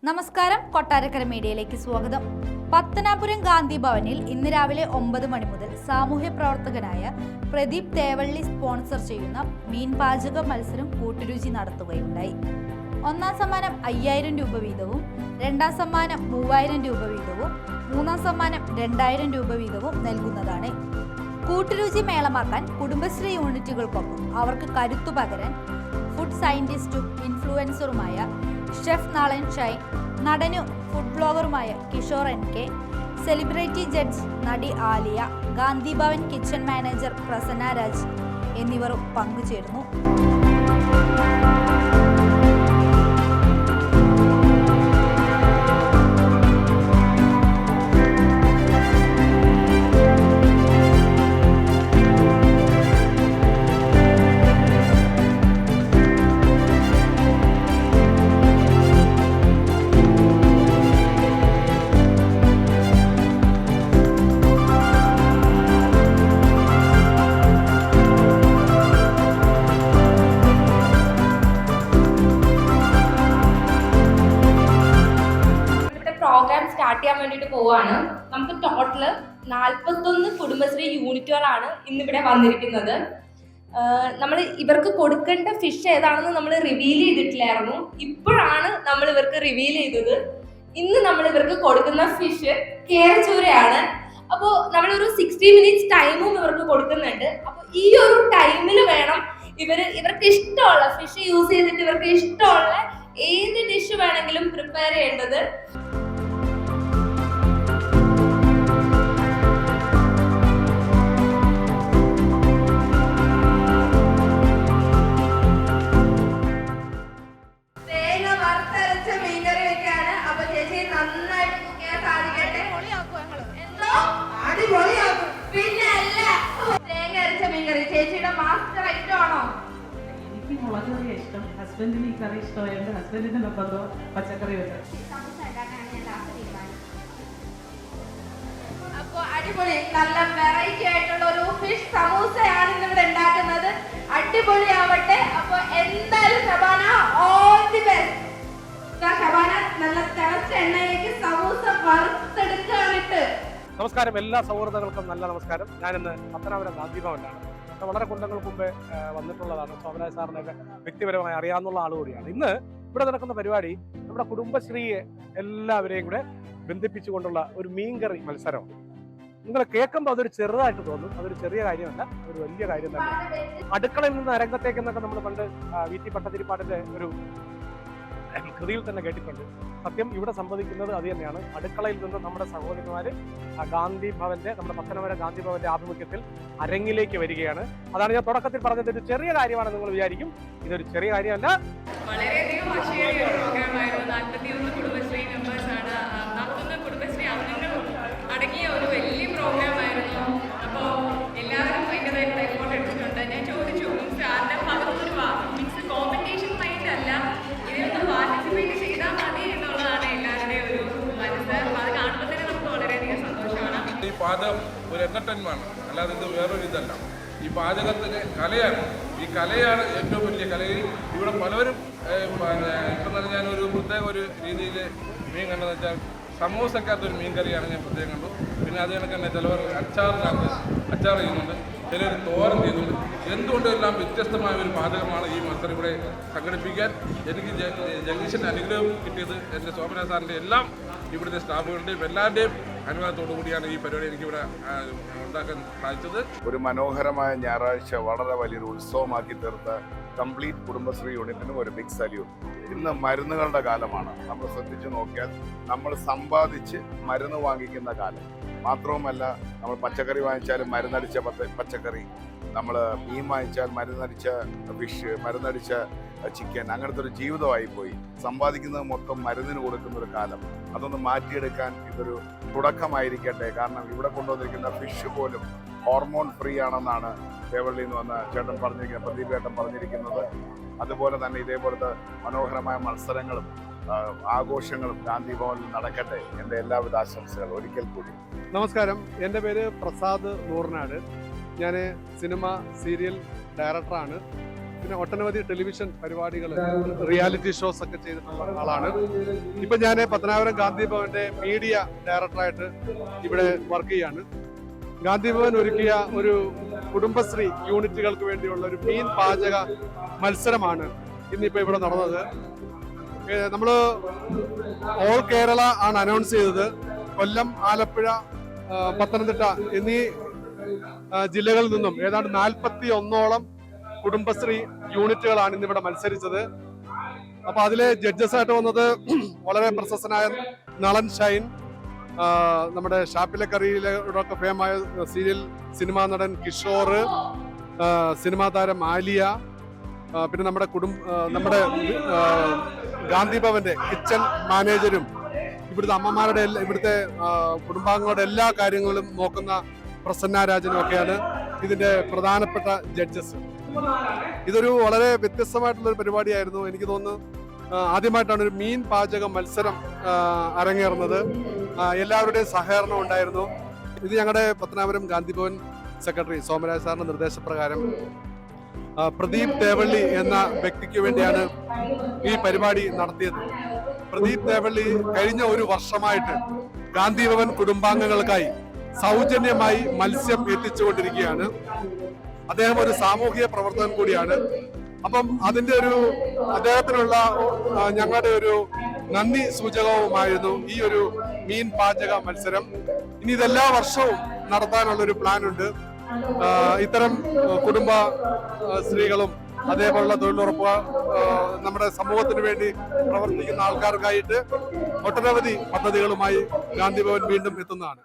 നമസ്കാരം, കൊട്ടാരക്കര മീഡിയയിലേക്ക് സ്വാഗതം. പത്തനാപുരം ഗാന്ധി ഭവനിൽ ഇന്ന് രാവിലെ 9 മണി മുതൽ സാമൂഹ്യ പ്രവർത്തകനായ പ്രദീപ് തേവള്ളി സ്പോൺസർ ചെയ്യുന്ന മീൻ പാചക മത്സരം കൂട്ടുരുചി നടത്തുകയുണ്ടായി. ഒന്നാം സമ്മാനം 5000 രൂപ വീതവും, രണ്ടാം സമ്മാനം 3000 രൂപ വീതവും, മൂന്നാം സമ്മാനം 2000 രൂപ വീതവും നൽകുന്നതാണ്. കൂട്ടുരുചി മേളമാക്കാൻ കുടുംബശ്രീ യൂണിറ്റുകൾക്കൊപ്പം അവർക്ക് കരുത്തു പകരാൻ ഫുഡ് സയന്റിസ്റ്റും ഇൻഫ്ലുവൻസറുമായ ഷെഫ് നളൻ ഷൈൻ, നടനും ഫുഡ് ബ്ലോഗറുമായ കിഷോർ NK, സെലിബ്രിറ്റി ജഡ്ജ് നടി ആലിയ, ഗാന്ധി ഭവൻ കിച്ചൺ മാനേജർ പ്രസന്ന രാജ് എന്നിവർ പങ്കുചേർന്നു. പ്രോഗ്രാം സ്റ്റാർട്ട് ചെയ്യാൻ വേണ്ടിയിട്ട് പോവാണ്. നമുക്ക് ടോട്ടല് 41 കുടുംബശ്രീ യൂണിറ്റുകളാണ് ഇന്നിവിടെ വന്നിരിക്കുന്നത്. നമ്മൾ ഇവർക്ക് കൊടുക്കേണ്ട ഫിഷ് ഏതാണെന്ന് നമ്മൾ റിവീൽ ചെയ്തിട്ടില്ലായിരുന്നു. ഇപ്പോഴാണ് നമ്മൾ ഇവർക്ക് റിവീൽ ചെയ്തത്. ഇന്ന് നമ്മൾ ഇവർക്ക് കൊടുക്കുന്ന ഫിഷ് കേരച്ചൂരയാണ്. അപ്പോൾ നമ്മളൊരു 60 മിനിറ്റ്സ് ടൈമും ഇവർക്ക് കൊടുക്കുന്നുണ്ട്. അപ്പോൾ ഈ ഒരു ടൈമിൽ വേണം ഇവർക്ക് ഇഷ്ടമുള്ള ഫിഷ് യൂസ് ചെയ്തിട്ട് ഇവർക്ക് ഇഷ്ടമുള്ള ഏത് ഡിഷ് വേണമെങ്കിലും പ്രിപ്പയർ ചെയ്യേണ്ടത്. ചേച്ചിയുടെ മാസ്റ്റർ ഐറ്റം ആണോ? എനിക്ക് മുളക് കറി ഇഷ്ടം, ഹസ്ബൻഡിന് ഈ കറി ഇഷ്ടമായതുകൊണ്ട് ഹസ്ബൻഡിന്റെ നിർബന്ധം പച്ചക്കറി വെക്കാം. അപ്പൊ അടിപൊളി നല്ല വെറൈറ്റി ആയിട്ടുള്ള ഒരു ഫിഷ് സമൂസയാണ് ഇന്നിവിടെ ഉണ്ടാക്കുന്നത്. അടിപൊളിയാവട്ടെ. അപ്പൊ എന്തായാലും Shabana all the best. Shabana നല്ല തിളച്ച എണ്ണയിലേക്ക് സമൂസ വറുത്തെടുക്കാനിട്ട്. നമസ്കാരം, എല്ലാ സൗഹൃദങ്ങൾക്കും നല്ല നമസ്കാരം. ഞാനിന്ന് പത്തനാപുരം ഗാന്ധി ഭവനിലാണ്. വളരെ കൊല്ലങ്ങൾക്ക് മുമ്പേ വന്നിട്ടുള്ളതാണ്. ശോഭരാജ് സാറിനെയൊക്കെ വ്യക്തിപരമായി അറിയാവുന്ന ആൾ കൂടിയാണ്. ഇന്ന് ഇവിടെ നടക്കുന്ന പരിപാടി നമ്മുടെ കുടുംബശ്രീയെ എല്ലാവരെയും കൂടെ ബന്ധിപ്പിച്ചുകൊണ്ടുള്ള ഒരു മീൻകറി മത്സരമാണ്. നിങ്ങൾ കേൾക്കുമ്പോൾ അതൊരു ചെറുതായിട്ട് തോന്നും. അതൊരു ചെറിയ കാര്യമല്ല, അതൊരു വലിയ കാര്യം തന്നെ. അടുക്കളയിൽ നിന്ന് അരങ്ങത്തേക്കെന്നൊക്കെ നമ്മൾ പണ്ട് VT പട്ടതിരിപ്പാടിന്റെ ഒരു കൃതിയിൽ തന്നെ കേട്ടിട്ടുണ്ട്. സത്യം ഇവിടെ സംഭവിക്കുന്നത് അത് തന്നെയാണ്. അടുക്കളയിൽ നിന്ന് നമ്മുടെ സഹോദരന്മാര് ഗാന്ധി ഭവന്റെ, നമ്മുടെ പത്തനാപുരം ഗാന്ധി ഭവന്റെ ആഭിമുഖ്യത്തിൽ അരങ്ങിലേക്ക് വരികയാണ്. അതാണ് ഞാൻ തുടക്കത്തിൽ പറഞ്ഞത്. ഒരു ചെറിയ കാര്യമാണ് നിങ്ങൾ വിചാരിക്കും. ഇതൊരു ചെറിയ കാര്യമല്ല. വളരെയധികം ആശയമായ ഒരു പ്രോഗ്രാമായിരുന്നു. 41 കുടുംബശ്രീ മെമ്പേഴ്സാണ്, 41 കുടുംബശ്രീ അംഗങ്ങളും അടങ്ങിയ ഒരു വലിയ പ്രോഗ്രാമായിരുന്നു. അപ്പോൾ എല്ലാവരും ഭയങ്കരമായിട്ട് എഫോർട്ട് എടുത്തിട്ടുണ്ട്. ഞാൻ ചോദിച്ചു, സാറിന്റെ ഭാഗത്തൊരു മീൻസ് കോമ്പറ്റീഷൻ മൈൻഡ് അല്ല, ഇതിനൊന്ന് പാർട്ടിസിപ്പേറ്റ് ചെയ്താൽ മതി എന്നുള്ളതാണ് എല്ലാവരുടെയും ഒരു മനസ്സ്. അത് കാണുമ്പോൾ തന്നെ നമുക്ക് വളരെയധികം സന്തോഷമാണ്. ഈ പാചകം ഒരു എന്റർടൈൻമെന്റ്, അല്ലാതെ ഇത് വേറൊരു ഇതല്ല. ഈ പാചകത്തിന് കലയാണ്. ഈ കലയാണ് ഏറ്റവും വലിയ കലയിൽ. ഇവിടെ പലരും ഇപ്പം ഞാനൊരു പ്രത്യേക ഒരു രീതിയിൽ മീൻ കണ്ടെന്ന് വെച്ചാൽ സമൂസക്കകത്തൊരു മീൻ കറിയാണ് ഞാൻ പ്രത്യേകം കണ്ടു. പിന്നെ അത് കണക്ക് തന്നെ ചിലവർ അച്ചാർ ചെയ്യുന്നുണ്ട്, ചിലർ തോരൻ ചെയ്യുന്നുണ്ട്. എന്തുകൊണ്ടെല്ലാം വ്യത്യസ്തമായ ഒരു പാചകമാണ് ഈ മത്സരം ഇവിടെ സംഘടിപ്പിക്കാൻ എനിക്ക് ജഗദീശൻ്റെ അനുഗ്രഹം കിട്ടിയത്. എൻ്റെ ശോഭന സാറിൻ്റെ എല്ലാം ഇവിടുത്തെ സ്റ്റാഫുകളുടെയും എല്ലാവരുടെയും അനുവാദത്തോടു കൂടിയാണ് ഈ പരിപാടി എനിക്കിവിടെ ഉണ്ടാക്കാൻ സാധിച്ചത്. ഒരു മനോഹരമായ ഞായറാഴ്ച വളരെ വലിയൊരു ഉത്സവമാക്കി തീർത്ത കംപ്ലീറ്റ് കുടുംബശ്രീ യൂണിറ്റിനും ഒരു ബിഗ് സല്യൂട്ട്. ഇന്ന് മരുന്നുകളുടെ കാലമാണ്. നമ്മൾ ശ്രദ്ധിച്ചു നോക്കിയാൽ നമ്മൾ സമ്പാദിച്ച് മരുന്ന് വാങ്ങിക്കുന്ന കാലം. മാത്രവുമല്ല, നമ്മൾ പച്ചക്കറി വാങ്ങിച്ചാലും മരുന്നടിച്ച പച്ചക്കറി, നമ്മൾ മീൻ വാങ്ങിച്ചാൽ മരുന്നടിച്ച ഫിഷ്, മരുന്നടിച്ച ചിക്കൻ, അങ്ങനത്തെ ഒരു ജീവിതമായി പോയി. സമ്പാദിക്കുന്നത് മൊത്തം മരുന്നിന് കൊടുക്കുന്ന ഒരു കാലം. അതൊന്ന് മാറ്റിയെടുക്കാൻ ഇതൊരു തുടക്കമായിരിക്കട്ടെ. കാരണം ഇവിടെ കൊണ്ടുവന്നിരിക്കുന്ന ഫിഷ് പോലും ഹോർമോൺ ഫ്രീ ആണെന്നാണ് തേവള്ളിയിൽ നിന്ന് വന്ന ചേട്ടൻ പറഞ്ഞിരിക്കുന്നത്, പ്രദീപ് ചേട്ടൻ പറഞ്ഞിരിക്കുന്നത്. അതുപോലെ തന്നെ ഇതേപോലത്തെ മനോഹരമായ മത്സരങ്ങളും ആഘോഷങ്ങളും ഗാന്ധി ഭവനിൽ നടക്കട്ടെ. എൻ്റെ എല്ലാവിധ ആശംസകളും ഒരിക്കൽ കൂടി. നമസ്കാരം, എൻ്റെ പേര് പ്രസാദ് നൂർനാട്. ഞാൻ സിനിമ സീരിയൽ ഡയറക്ടറാണ്. പിന്നെ ഒട്ടനവധി ടെലിവിഷൻ പരിപാടികൾ, റിയാലിറ്റി ഷോസ് ഒക്കെ ചെയ്തിട്ടുള്ള ആളാണ്. ഇപ്പൊ ഞാൻ പത്തനാപുരം ഗാന്ധി ഭവന്റെ മീഡിയ ഡയറക്ടറായിട്ട് ഇവിടെ വർക്ക് ചെയ്യാണ്. ഗാന്ധി ഭവൻ ഒരുക്കിയ ഒരു കുടുംബശ്രീ യൂണിറ്റുകൾക്ക് വേണ്ടിയുള്ള ഒരു മീൻ പാചക മത്സരമാണ് ഇന്നിപ്പോ ഇവിടെ നടന്നത്. നമ്മള് ഓൾ കേരള ആണ് അനൗൺസ് ചെയ്തത്. കൊല്ലം, ആലപ്പുഴ, പത്തനംതിട്ട എന്നീ ജില്ലകളിൽ നിന്നും ഏതാണ്ട് 41ഓളം കുടുംബശ്രീ യൂണിറ്റുകളാണ് ഇന്നിവിടെ മത്സരിച്ചത്. അപ്പൊ അതിലെ ജഡ്ജസ് ആയിട്ട് വന്നത് വളരെ പ്രശസ്തനായ നളൻ ഷൈൻ, നമ്മുടെ ഷാപ്പിലക്കറിയിലൊക്കെ ഫേമായ സീരിയൽ സിനിമാ നടൻ കിഷോർ, സിനിമാ താരം ആലിയ, പിന്നെ നമ്മുടെ ഗാന്ധി ഭവന്റെ കിച്ചൺ മാനേജരും ഇവിടുത്തെ അമ്മമാരുടെ ഇവിടുത്തെ കുടുംബാംഗങ്ങളുടെ എല്ലാ കാര്യങ്ങളും നോക്കുന്ന പ്രസന്ന രാജനും ഒക്കെയാണ് ഇതിന്റെ പ്രധാനപ്പെട്ട ജഡ്ജസ്. ഇതൊരു വളരെ വ്യത്യസ്തമായിട്ടുള്ള ഒരു പരിപാടിയായിരുന്നു. എനിക്ക് തോന്നുന്നു ആദ്യമായിട്ടാണ് ഒരു മീൻ പാചക മത്സരം അരങ്ങേറുന്നത്. എല്ലാവരുടെയും സഹകരണം ഉണ്ടായിരുന്നു. ഇത് ഞങ്ങളുടെ പത്തനാപുരം ഗാന്ധി ഭവൻ സെക്രട്ടറി സോമരാജ് സാറിന്റെ നിർദ്ദേശപ്രകാരം പ്രദീപ് തേവള്ളി എന്ന വ്യക്തിക്ക് വേണ്ടിയാണ് ഈ പരിപാടി നടത്തിയത്. പ്രദീപ് തേവള്ളി കഴിഞ്ഞ ഒരു വർഷമായിട്ട് ഗാന്ധി ഭവൻ കുടുംബാംഗങ്ങൾക്കായി സൗജന്യമായി മത്സ്യം എത്തിച്ചുകൊണ്ടിരിക്കുകയാണ്. അദ്ദേഹം ഒരു സാമൂഹിക പ്രവർത്തകൻ കൂടിയാണ്. അപ്പം അതിന്റെ അദ്ദേഹത്തിനുള്ള ഞങ്ങളുടെ ഒരു നന്ദി സൂചകവുമായിരുന്നു ഈ ഒരു മീൻ പാചക മത്സരം. ഇനി ഇതെല്ലാ വർഷവും നടത്താനുള്ള ഒരു പ്ലാൻ ഉണ്ട്. ഇത്തരം കുടുംബ സ്ത്രീകളും അതേപോലുള്ള തൊഴിലുറപ്പ് നമ്മുടെ സമൂഹത്തിന് വേണ്ടി പ്രവർത്തിക്കുന്ന ആൾക്കാർക്കായിട്ട് ഒട്ടനവധി പദ്ധതികളുമായി ഗാന്ധി ഭവൻ വീണ്ടും എത്തുന്നതാണ്.